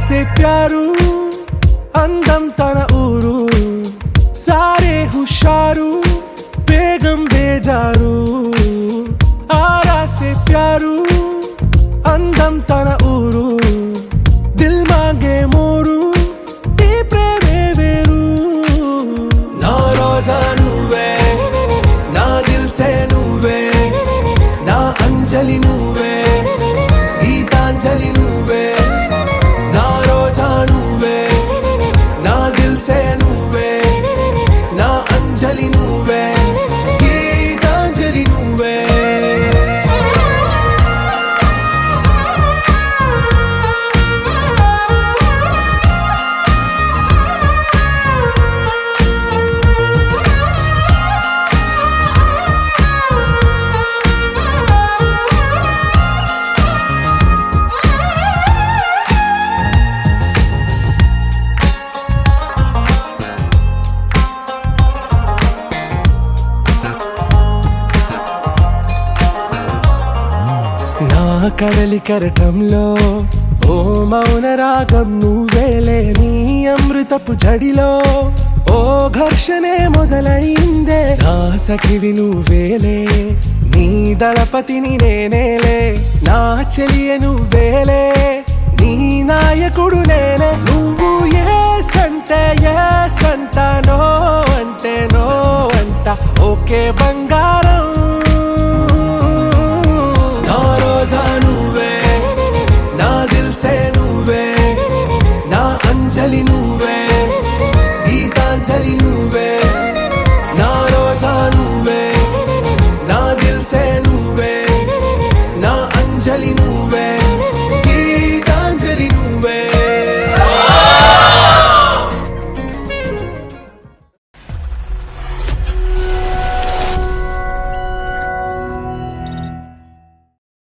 से प्यारू అందం తన ఊరు సారే హుషారు బేగం బేజారు ఆరా से प्यारू అందం తన ఊరు దిల్ మాంగే మోరు ఈ ప్రేమే వేరు నా రోజా నువ్వే నా దిల్ సే నువ్వే నా అంజలి నువ్వే గీతాంజలి నువ్వే నా రోజా నువ్వే నా దిల్ సే నువ్వే నా అంజలి నువ్వే గీతాంజలి నువ్వే నా కడలి కరటంలో ఓ మౌన రాగం నువ్వేలే నీ అమృతపు జడిలో ఓ ఘర్షణే మొదలైందే నా సఖివి నువ్వేలే నీ దళపతిని నేనేలే నా చెలియ నువ్వేలే నీ నాయకుడు నేనే నువ్వు ఏ సంట నో అంటే నో అంట ఓకే బంగారం రోజా నువ్వే నా దిల్ సే నువ్వే నా అంజలి నువ్వే